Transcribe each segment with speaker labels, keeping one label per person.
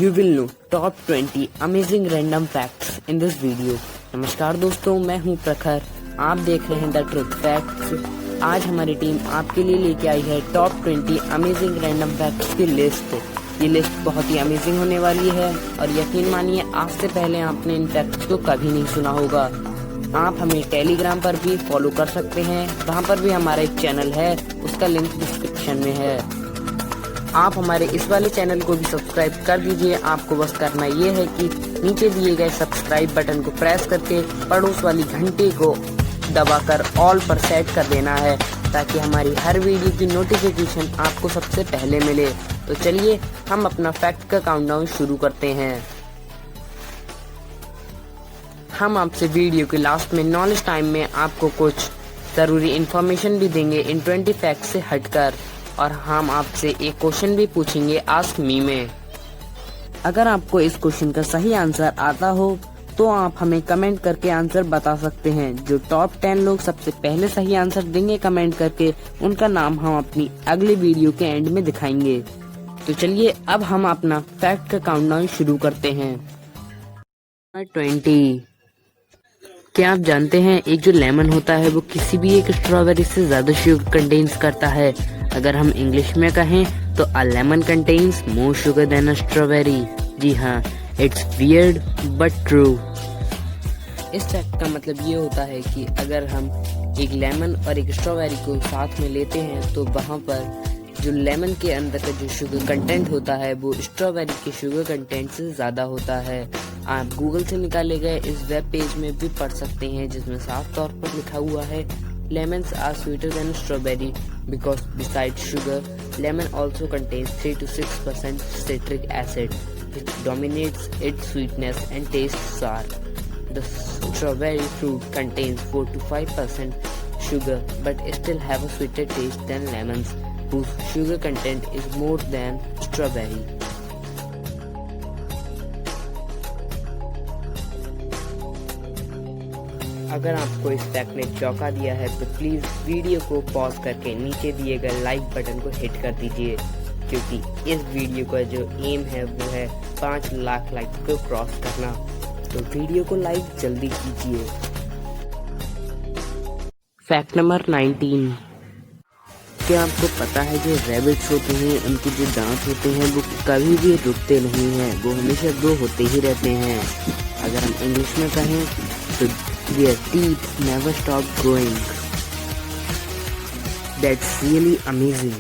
Speaker 1: You will know top 20 amazing random facts in this video। नमस्कार दोस्तों, मैं हूं प्रखर। आप देख रहे हैं द ट्रुथ फैक्ट्स। आज हमारी टीम आपके लिए लेके आई है टॉप 20 अमेजिंग रैंडम फैक्ट्स की लिस्ट। ये लिस्ट बहुत ही अमेजिंग होने वाली है और यकीन मानिए आज से पहले आपने इन फैक्ट्स को कभी नहीं सुना होगा। आप हमें टेलीग्राम पर भी फॉलो कर सकते हैं, वहाँ पर भी हमारा एक चैनल है, उसका लिंक डिस्क्रिप्शन में है। आप हमारे इस वाले चैनल को भी सब्सक्राइब कर दीजिए। आपको बस करना ये है कि नीचे दिए गए सब्सक्राइब बटन को प्रेस करके पड़ोस वाली घंटी को दबाकर ऑल पर सेट कर देना है, ताकि हमारी हर वीडियो की नोटिफिकेशन आपको सबसे पहले मिले। तो चलिए हम अपना फैक्ट का काउंटडाउन शुरू करते हैं। हम आपसे वीडियो के लास्ट में नॉलेज टाइम में आपको कुछ ज़रूरी इन्फॉर्मेशन भी देंगे इन 20 फैक्ट से हटकर, और हम आपसे एक क्वेश्चन भी पूछेंगे आस्क मी में। अगर आपको इस क्वेश्चन का सही आंसर आता हो तो आप हमें कमेंट करके आंसर बता सकते हैं। जो टॉप 10 लोग सबसे पहले सही आंसर देंगे कमेंट करके, उनका नाम हम अपनी अगली वीडियो के एंड में दिखाएंगे। तो चलिए अब हम अपना फैक्ट का काउंटडाउन शुरू करते हैं। 20। क्या आप जानते हैं एक जो लेमन होता है वो किसी भी एक स्ट्रॉबेरी से ज्यादा शुगर कंटेन्स करता है। अगर हम इंग्लिश में कहें तो a lemon contains more sugar than a strawberry. जी हाँ, इट्स वियर्ड बट ट्रू। इस फैक्ट का मतलब ये होता है कि अगर हम एक लेमन और एक स्ट्रॉबेरी को साथ में लेते हैं तो वहाँ पर जो लेमन के अंदर का जो शुगर कंटेंट होता है वो स्ट्रॉबेरी के शुगर कंटेंट से ज़्यादा होता है। आप गूगल से निकाले गए इस वेब पेज में भी पढ़ सकते हैं, जिसमें साफ तौर पर लिखा हुआ है lemons are sweeter than strawberry because besides sugar, lemon also contains 3 to 6% citric acid, which dominates its sweetness and tastes sour. The strawberry fruit contains 4 to 5% sugar but still have a sweeter taste than lemons, whose sugar content is more than strawberry. अगर आपको इस fact ने चौंका दिया है तो please video को pause करके नीचे दिए गए लाइक बटन को हिट कर दीजिए, क्योंकि इस वीडियो का जो एम है वो है 5 लाख लाइक को क्रॉस करना। तो वीडियो को लाइक जल्दी कीजिए। Fact number 19। क्या आपको पता है जो रैबिट्स होते हैं उनके जो दांत होते हैं वो कभी भी रुकते नहीं हैं, वो हमेशा ग्रो होते ही रहते हैं। अगर हम इंग्लिश में कहें तो their teeth never stop growing. That's really amazing.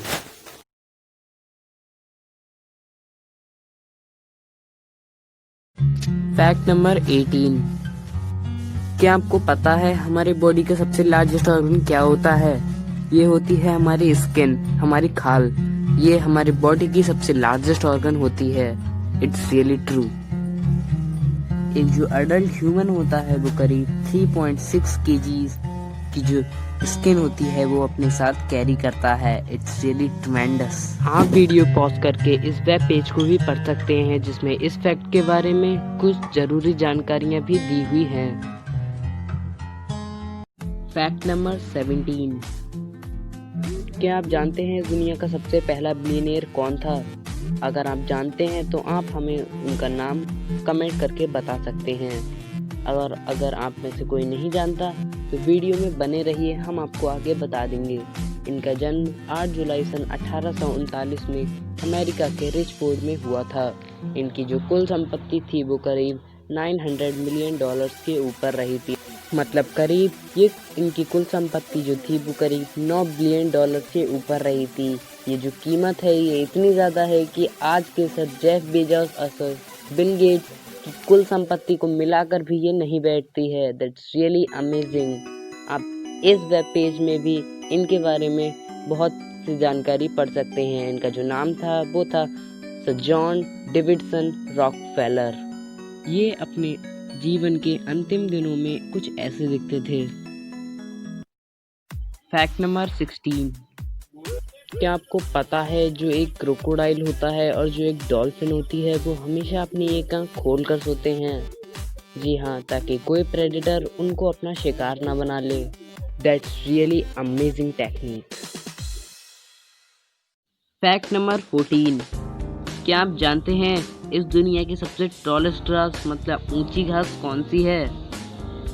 Speaker 1: Fact number 18। क्या आपको पता है हमारी बॉडी का सबसे लार्जेस्ट ऑर्गन क्या होता है? ये होती है हमारी स्किन, हमारी खाल। ये हमारी बॉडी की सबसे लार्जेस्ट ऑर्गन होती है। It's really true. एक जो अडल्ट ह्यूमन होता है वो करीब 3.6 kgs की जो स्किन होती है वो अपने साथ कैरी करता है। It's really ट्रेमेंडस। आप वीडियो पॉज करके इस वेब पेज को भी पढ़ सकते हैं, जिसमें इस फैक्ट के बारे में कुछ जरूरी जानकारियां भी दी हुई हैं। Fact number 17। क्या आप जानते हैं दुनिया का सबसे पहला बिलियनियर कौन था? अगर आप जानते हैं तो आप हमें उनका नाम कमेंट करके बता सकते हैं। अगर आप में से कोई नहीं जानता तो वीडियो में बने रहिए, हम आपको आगे बता देंगे। इनका जन्म 8 जुलाई सन 1839 में अमेरिका के रिचफोर्ड में हुआ था। इनकी जो कुल संपत्ति थी वो करीब $900 मिलियन के ऊपर रही थी। मतलब करीब ये इनकी कुल संपत्ति जो थी वो करीब $9 बिलियन के ऊपर रही थी। ये जो कीमत है ये इतनी ज़्यादा है कि आज के सर जेफ बेजोस और सर बिल गेट्स की कुल संपत्ति को मिलाकर भी ये नहीं बैठती है। That's really amazing. आप इस वेब पेज में भी इनके बारे में बहुत सी जानकारी पढ़ सकते हैं। इनका जो नाम था वो था सर जॉन डेविडसन रॉकफेलर। ये अपने जीवन के अंतिम दिनों में कुछ ऐसे दिखते थे। Fact number 16। क्या आपको पता है जो एक क्रोकोडाइल होता है और जो एक डॉल्फिन होती है वो हमेशा अपनी एक आंख खोल कर सोते हैं? जी हाँ, ताकि कोई प्रेडेटर उनको अपना शिकार ना बना ले। That's really amazing technique. Fact number 14। क्या आप जानते हैं इस दुनिया की सबसे टॉलेस्ट ग्रास मतलब ऊंची घास कौन सी है?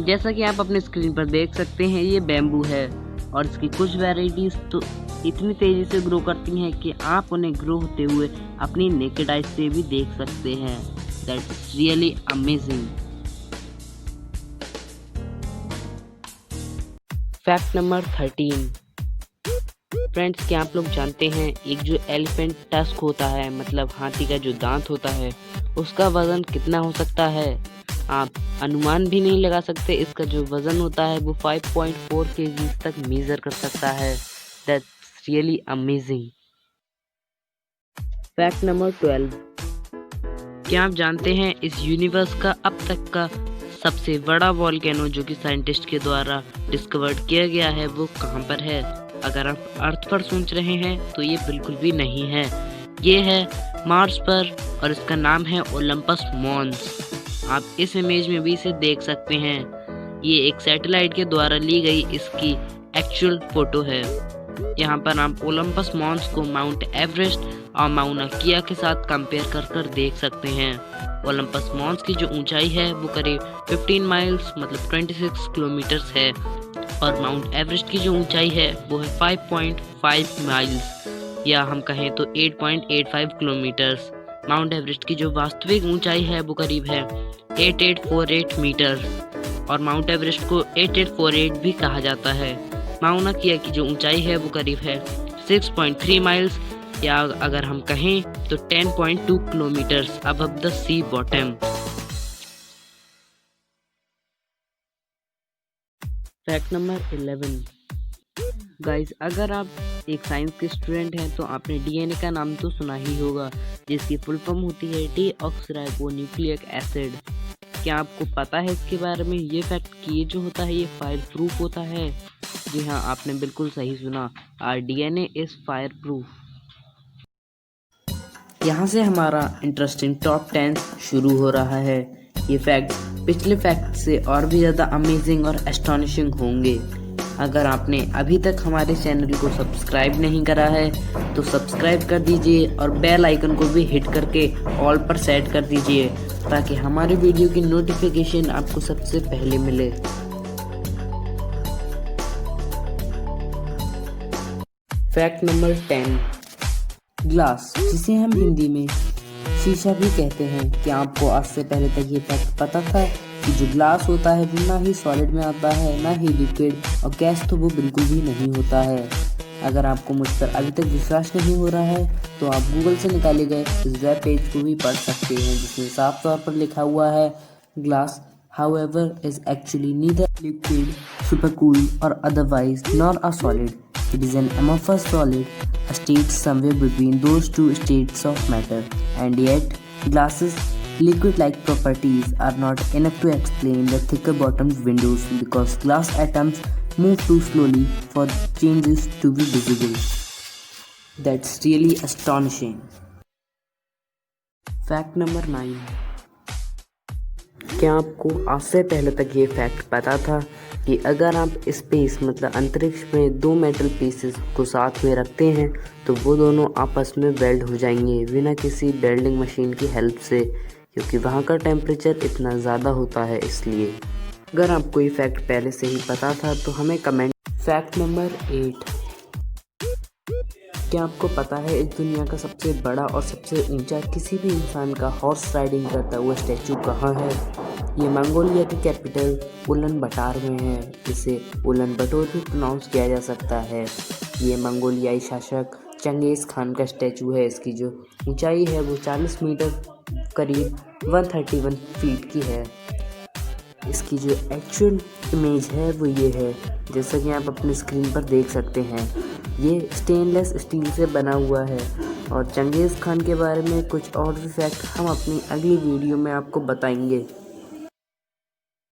Speaker 1: जैसा कि आप अपने स्क्रीन पर देख सकते हैं, ये बैम्बू है और इसकी कुछ वैरायटीज तो इतनी तेजी से ग्रो करती हैं कि आप उन्हें ग्रो होते हुए अपनी नेकेड आइज से भी देख सकते हैं। That's really amazing. Fact number 13। Friends, क्या आप लोग जानते हैं एक जो एलिफेंट टस्क होता है मतलब हाथी का जो दांत होता है, उसका वजन कितना हो सकता है? आप अनुमान भी नहीं लगा सकते। इसका जो वजन होता है वो 5.4 kg तक मेजर कर सकता है। That's really amazing. Fact number 12। क्या आप जानते हैं इस यूनिवर्स का अब तक का सबसे बड़ा वॉल्केनो जो कि साइंटिस्ट के द्वारा डिस्कवर्ड किया गया है वो कहाँ पर है? अगर आप अर्थ पर सोच रहे हैं तो ये बिल्कुल भी नहीं है, ये है मार्स पर और इसका नाम है ओलंपस मॉन्स। आप इस इमेज में भी इसे देख सकते हैं। ये एक सैटेलाइट के द्वारा ली गई इसकी एक्चुअल फोटो है। यहाँ पर आप ओलंपस मॉन्स को माउंट एवरेस्ट और माउना किया के साथ कंपेयर कर देख सकते हैं। ओलंपस मॉन्स की जो ऊंचाई है वो करीब 15 माइल्स मतलब 26 किलोमीटर्स है और माउंट एवरेस्ट की जो ऊंचाई है वो है 5.5 माइल्स या हम कहें तो 8.85 किलोमीटर्स। माउंट एवरेस्ट की जो वास्तविक ऊंचाई है वो करीब है 8848 मीटर और माउंट एवरेस्ट को 8848 भी कहा जाता है। माउना किया की जो ऊंचाई है वो करीब है 6.3 माइल्स या अगर हम कहें तो 10.2 kilometres above the sea bottom. Fact number 11। Guys, अगर आप एक साइंस के स्टूडेंट हैं तो आपने डीएनए का नाम तो सुना ही होगा, जिसकी फुल फॉर्म होती है डीऑक्सीराइबोन्यूक्लिक एसिड। क्या आपको पता है इसके बारे में? ये फैक्ट कि ये जो होता है ये फायर प्रूफ होता है। जी हाँ, आपने बिल्कुल सही सुना। Our DNA is fire proof. यहाँ से हमारा इंटरेस्टिंग टॉप 10 शुरू हो रहा है। ये फैक्ट पिछले फैक्ट से और भी ज़्यादा अमेजिंग और एस्टॉनिशिंग होंगे। अगर आपने अभी तक हमारे चैनल को सब्सक्राइब नहीं करा है तो सब्सक्राइब कर दीजिए और बेल आइकन को भी हिट करके ऑल पर सेट कर दीजिए ताकि हमारे वीडियो की नोटिफिकेशन आपको सबसे पहले मिले। Fact number 10। ग्लास, जिसे हम हिंदी में शीशा भी कहते हैं। क्या आपको आज से पहले तक ये फैक्ट पता था कि जो ग्लास होता है वो ना ही सॉलिड में आता है ना ही लिक्विड और गैस तो वो बिल्कुल भी नहीं होता है। अगर आपको मुझ पर अभी तक विश्वास नहीं हो रहा है तो आप गूगल से निकाले गए इस वेब पेज को भी पढ़ सकते हैं जिसमें साफ तौर पर लिखा हुआ है glass however is actually neither liquid, supercooled or otherwise nor a solid. It is an amorphous solid, a state somewhere between those two states of matter. And yet, glass's liquid-like properties are not enough to explain the thicker bottomed windows because glass atoms move too slowly for changes to be visible. That's really astonishing. Fact number 9. क्या आपको आज से पहले तक ये fact पता था कि अगर आप स्पेस मतलब अंतरिक्ष में दो मेटल पीसेस को साथ में रखते हैं तो वो दोनों आपस में वेल्ड हो जाएंगे बिना किसी वेल्डिंग मशीन की हेल्प से, क्योंकि वहाँ का टेम्परेचर इतना ज़्यादा होता है इसलिए। अगर आपको ये फैक्ट पहले से ही पता था तो हमें कमेंट। Fact number 8। क्या आपको पता है इस दुनिया का सबसे बड़ा और सबसे ऊंचा किसी भी इंसान का हॉर्स राइडिंग करता हुआ स्टैचू कहाँ है? ये मंगोलिया की कैपिटल उलन बटार में है, जिसे उलन बटोर भी प्रोनाउंस किया जा सकता है। ये मंगोलियाई शासक चंगेज़ खान का स्टैचू है। इसकी जो ऊंचाई है वो 40 मीटर करीब 131 फीट की है। इसकी जो एक्चुअल इमेज है वो ये है, जैसा कि आप अपनी स्क्रीन पर देख सकते हैं। ये स्टेनलेस स्टील से बना हुआ है और चंगेज़ खान के बारे में कुछ और भी फैक्ट हम अपनी अगली वीडियो में आपको बताएंगे।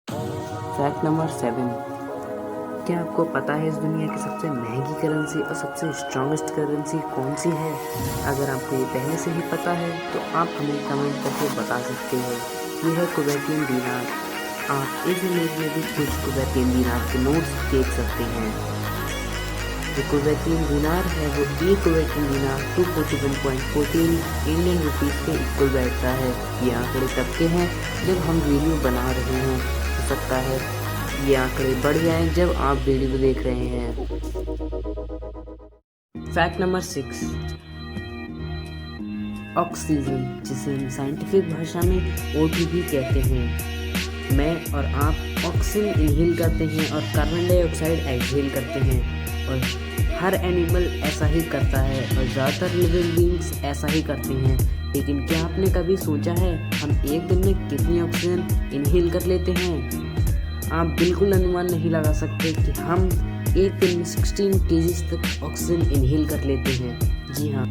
Speaker 1: Fact number 7। क्या आपको पता है इस दुनिया की सबसे महंगी करेंसी और सबसे स्ट्रॉन्गेस्ट करेंसी कौन सी है? अगर आपको ये पहले से ही पता है तो आप हमें कमेंट करके बता सकते हैं। ये है कुवैतियन दीनार। आप इस इमेज में भी कुछ कुवैतियन दीनार के नोट्स देख सकते हैं। जो कुवैती दिनार है वो एक कुवैती दिनार 241.14 इंडियन रुपीज़ के इक्वल बैठता है। ये आंकड़े तब के हैं जब हम वीडियो बना रहे हैं, हो सकता है ये आंकड़े बढ़ जाएं जब आप वीडियो देख रहे हैं। फैक्ट नंबर 6, ऑक्सीजन, जिसे हम साइंटिफिक भाषा में O2 कहते हैं। मैं और आप ऑक्सीजन इनहेल करते हैं और कार्बन डाइऑक्साइड एक्सहेल करते हैं, और हर एनिमल ऐसा ही करता है और ज़्यादातर लिविंग बीइंग्स ऐसा ही करते हैं। लेकिन क्या आपने कभी सोचा है हम एक दिन में कितनी ऑक्सीजन इनहेल कर लेते हैं? आप बिल्कुल अनुमान नहीं लगा सकते कि हम एक दिन में 16 kg तक ऑक्सीजन इनहेल कर लेते हैं। जी हाँ,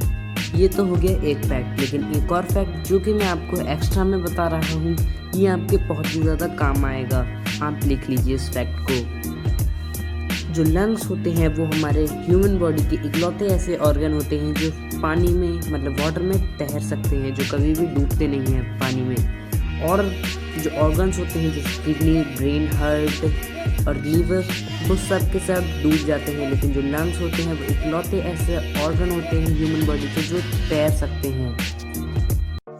Speaker 1: ये तो हो गया एक फैक्ट, लेकिन एक और फैक्ट जो कि मैं आपको एक्स्ट्रा में बता रहा हूँ, ये आपके बहुत ही ज़्यादा काम आएगा। आप लिख लीजिए इस फैक्ट को। जो लंग्स होते हैं वो हमारे ह्यूमन बॉडी के इकलौते ऐसे ऑर्गन होते हैं जो पानी में मतलब वाटर में तैर सकते हैं, जो कभी भी डूबते नहीं हैं पानी में। और जो ऑर्गन्स होते हैं जैसे किडनी, ब्रेन, हार्ट और लीवर, वो सब के सब डूब जाते हैं, लेकिन जो लंग्स होते हैं वो इकलौते ऐसे ऑर्गन होते हैं ह्यूमन बॉडी के जो तैर सकते हैं।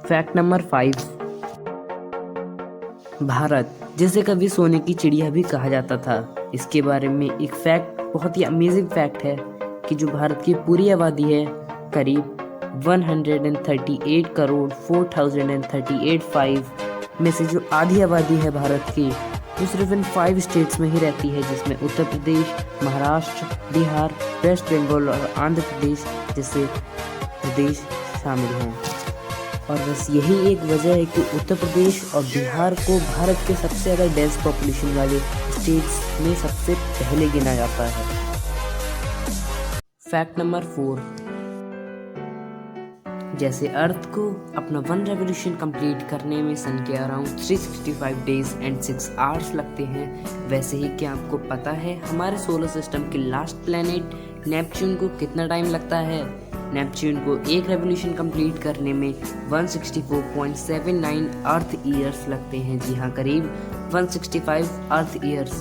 Speaker 1: फैक्ट नंबर 5, भारत, जिसे कभी सोने की चिड़िया भी कहा जाता था, इसके बारे में एक फैक्ट बहुत ही अमेजिंग फैक्ट है कि जो भारत की पूरी आबादी है करीब 138 करोड़ 4,038 में से जो आधी आबादी है भारत की, वो सिर्फ इन 5 स्टेट्स में ही रहती है, जिसमें उत्तर प्रदेश, महाराष्ट्र, बिहार, वेस्ट बंगाल और आंध्र प्रदेश जैसे प्रदेश शामिल हैं। और बस यही एक वजह है कि उत्तर प्रदेश और बिहार को भारत के सबसे ज़्यादा डेंस पॉपुलेशन वाले स्टेट्स में सबसे पहले गिना जाता है। फैक्ट नंबर 4, जैसे अर्थ को अपना 1 रेवोल्यूशन कंप्लीट करने में सन के अराउंड 365 डेज एंड 6 आवर्स लगते हैं, वैसे ही क्या आपको पता है हमारे सोलर सिस्टम के लास्ट प्लैनेट नेपच्यून को कितना टाइम लगता है? नेपच्यून को एक रेवोल्यूशन कंप्लीट करने में 164.79 अर्थ ईयर्स लगते हैं। जी हाँ, करीब 165 earth years.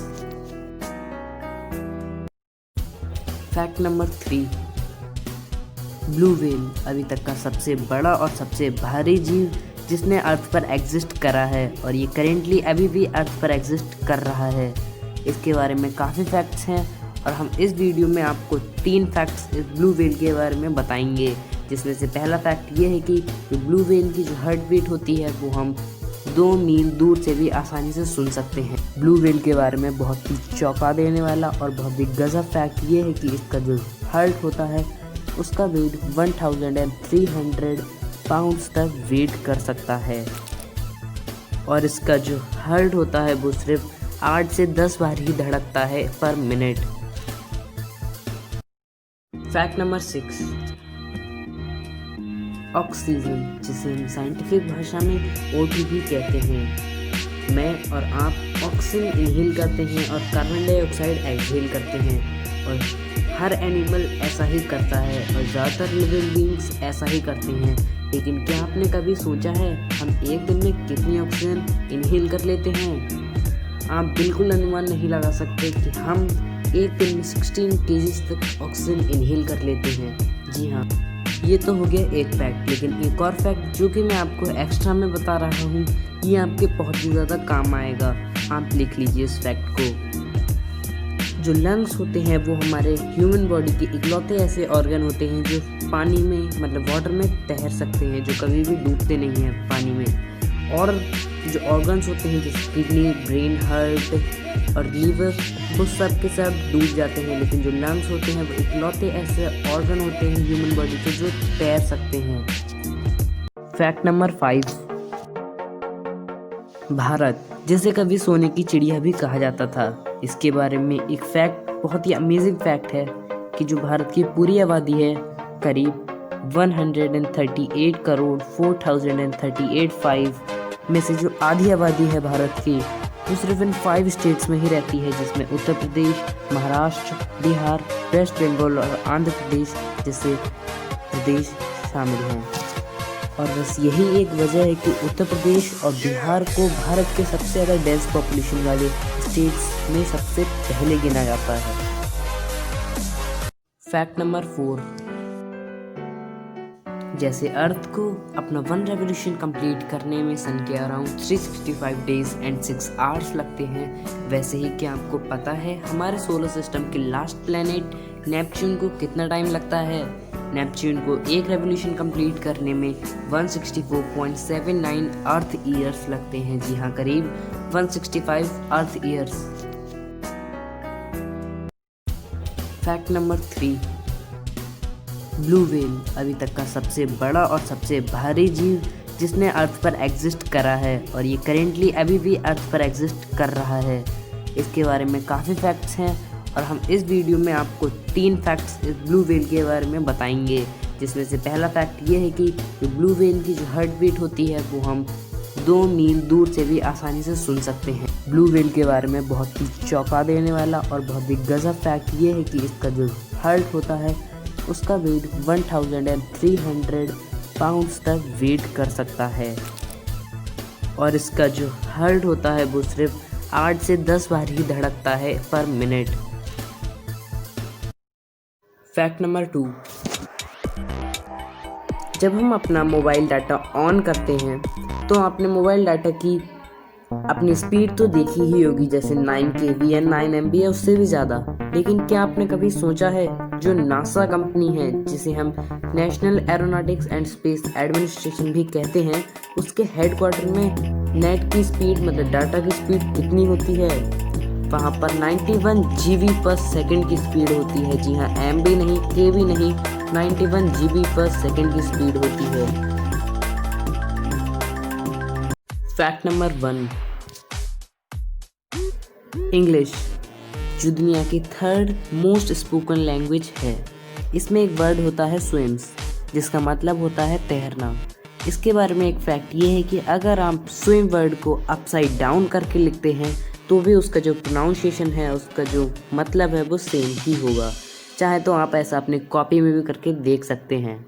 Speaker 1: Fact number 3, blue whale अभी तक का सबसे बड़ा और सबसे भारी जीव जिसने अर्थ पर एग्जिस्ट करा है, और ये करेंटली अभी भी अर्थ पर एग्जिस्ट कर रहा है। इसके बारे में काफ़ी फैक्ट्स हैं और हम इस वीडियो में आपको 3 फैक्ट्स इस ब्लू व्हेल के बारे में बताएंगे, जिसमें से पहला फैक्ट ये है कि ब्लू व्हेल की जो हार्ट बीट होती है वो हम 2 मील दूर से भी आसानी से सुन सकते हैं। ब्लू व्हेल के बारे में बहुत ही चौंका देने वाला और बहुत ही गजब फैक्ट ये है कि इसका जो हार्ट होता है उसका वेट 1300 पाउंड्स तक वेट कर सकता है, और इसका जो हार्ट होता है वो सिर्फ 8 से 10 बार ही धड़कता है पर मिनट। फैक्ट नंबर 6, ऑक्सीजन, जिसे हम साइंटिफिक भाषा में O2 कहते हैं। मैं और आप ऑक्सीजन इनहेल करते हैं और कार्बन डाइऑक्साइड एक्सहेल करते हैं, और हर एनिमल ऐसा ही करता है और ज़्यादातर लिविंग बीइंग्स ऐसा ही करते हैं। लेकिन क्या आपने कभी सोचा है हम एक दिन में कितनी ऑक्सीजन इनहेल कर लेते हैं? आप बिल्कुल अनुमान नहीं लगा सकते कि हम एक दिन में 16 kg तक ऑक्सीजन इनहेल कर लेते हैं। जी हाँ, ये तो हो गया एक फैक्ट, लेकिन एक और फैक्ट जो कि मैं आपको एक्स्ट्रा में बता रहा हूँ, ये आपके बहुत ही ज़्यादा काम आएगा। आप लिख लीजिए इस फैक्ट को। जो लंग्स होते हैं वो हमारे ह्यूमन बॉडी के इकलौते ऐसे ऑर्गन होते हैं जो पानी में मतलब वाटर में तैर सकते हैं, जो कभी भी डूबते नहीं हैं पानी में। और जो ऑर्गन्स होते हैं जैसे किडनी, ब्रेन, हार्ट और लीवर, वो सब के सब डूब जाते हैं, लेकिन जो लंग्स होते हैं वो इकलौते ऐसे ऑर्गन होते हैं ह्यूमन बॉडी के जो तैर सकते हैं। फैक्ट नंबर 5, भारत, जिसे कभी सोने की चिड़िया भी कहा जाता था, इसके बारे में एक फैक्ट बहुत ही अमेजिंग फैक्ट है कि जो भारत की पूरी आबादी है करीब 138 करोड़ 4,038 में से जो आधी आबादी है भारत की, वो सिर्फ इन 5 स्टेट्स में ही रहती है, जिसमें उत्तर प्रदेश, महाराष्ट्र, बिहार, वेस्ट बंगाल और आंध्र प्रदेश जैसे प्रदेश शामिल हैं। और बस यही एक वजह है कि उत्तर प्रदेश और बिहार को भारत के सबसे ज़्यादा डेंस पॉपुलेशन वाले स्टेट्स में सबसे पहले गिना जाता है। फैक्ट नंबर 4, जैसे अर्थ को अपना 1 रेवोल्यूशन कंप्लीट करने में सन के अराउंड 365 डेज एंड 6 आवर्स लगते हैं, वैसे ही क्या आपको पता है हमारे सोलर सिस्टम के लास्ट प्लैनेट नेपच्यून को कितना टाइम लगता है? नेपच्यून को 1 रेवोल्यूशन कंप्लीट करने में 164.79 अर्थ ईयर्स लगते हैं। जी हाँ, करीब 165 earth years. Fact number 3, blue whale अभी तक का सबसे बड़ा और सबसे भारी जीव जिसने अर्थ पर एग्जिस्ट करा है, और ये करेंटली अभी भी अर्थ पर एग्जिस्ट कर रहा है। इसके बारे में काफ़ी फैक्ट्स हैं और हम इस वीडियो में आपको 3 फैक्ट्स इस ब्लू व्हेल के बारे में बताएंगे, जिसमें से पहला फैक्ट ये है कि जो ब्लू व्हेल की जो हार्ट बीट होती है वो हम 2 मील दूर से भी आसानी से सुन सकते हैं। ब्लू व्हेल के बारे में बहुत ही चौंका देने वाला और बहुत ही गजब फैक्ट ये है कि इसका जो हार्ट होता है उसका वेट 1300 पाउंड्स तक वेट कर सकता है, और इसका जो हार्ट होता है वो सिर्फ 8 से 10 बार ही धड़कता है पर मिनट। फैक्ट नंबर 2, जब हम अपना मोबाइल डाटा ऑन करते हैं तो आपने मोबाइल डाटा की अपनी स्पीड तो देखी ही होगी, जैसे 9 KB या 9 MB है, उससे भी ज़्यादा। लेकिन क्या आपने कभी सोचा है जो नासा कंपनी है, जिसे हम national aeronautics and space administration भी कहते हैं, उसके हेडक्वार्टर में नेट की स्पीड मतलब डाटा की स्पीड कितनी होती है? वहाँ पर 91 GB पर सेकेंड की स्पीड होती है। जी हाँ, MB नहीं, KB नहीं, 91 GB पर सेकेंड की स्पीड होती है। फैक्ट नंबर 1, इंग्लिश जो दुनिया की 3rd मोस्ट स्पोकन लैंग्वेज है, इसमें एक वर्ड होता है स्विम्स, जिसका मतलब होता है तैरना। इसके बारे में एक फैक्ट ये है कि अगर आप स्विम वर्ड को अपसाइड डाउन करके लिखते हैं तो भी उसका जो प्रोनाउंसिएशन है, उसका जो मतलब है वो सेम ही होगा। चाहे तो आप ऐसा अपनी कॉपी में भी करके देख सकते हैं।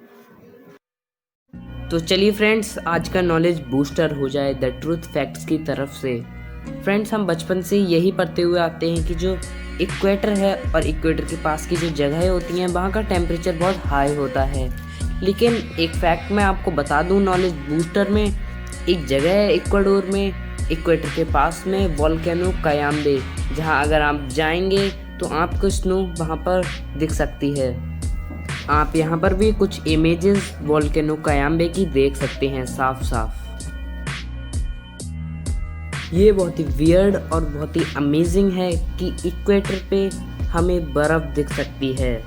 Speaker 1: तो चलिए फ्रेंड्स, आज का नॉलेज बूस्टर हो जाए द ट्रूथ फैक्ट्स की तरफ से। फ्रेंड्स, हम बचपन से यही पढ़ते हुए आते हैं कि जो इक्वेटर है और इक्वेटर के पास की जो जगहें होती हैं वहाँ का टेम्परेचर बहुत हाई होता है। लेकिन एक फैक्ट मैं आपको बता दूँ नॉलेज बूस्टर में, एक जगह है इक्वाडोर में, इक्वेटर के पास में, वोल्केनो कायाम्बे, जहाँ अगर आप जाएंगे तो आपको स्नो वहाँ पर दिख सकती है। आप यहाँ पर भी कुछ इमेजेस वोल्केनो कायाम्बे की देख सकते हैं साफ साफ। ये बहुत ही वियर्ड और बहुत ही अमेजिंग है कि इक्वेटर पे हमें बर्फ दिख सकती है।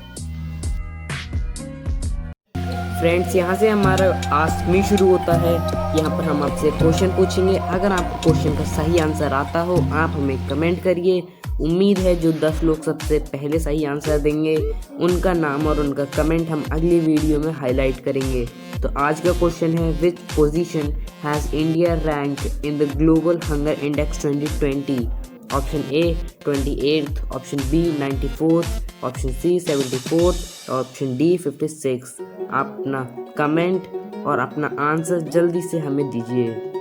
Speaker 1: फ्रेंड्स, यहाँ से हमारा आस्क मी शुरू होता है। यहाँ पर हम आपसे क्वेश्चन पूछेंगे। अगर आपको क्वेश्चन का सही आंसर आता हो आप हमें कमेंट करिए। उम्मीद है जो 10 लोग सबसे पहले सही आंसर देंगे उनका नाम और उनका कमेंट हम अगली वीडियो में हाईलाइट करेंगे। तो आज का क्वेश्चन है, which position has India rank in the global hunger index 2020? Option A 28th, option B 94th, option C 74th, option D 56। आप अपना कमेंट और अपना आंसर जल्दी से हमें दीजिए।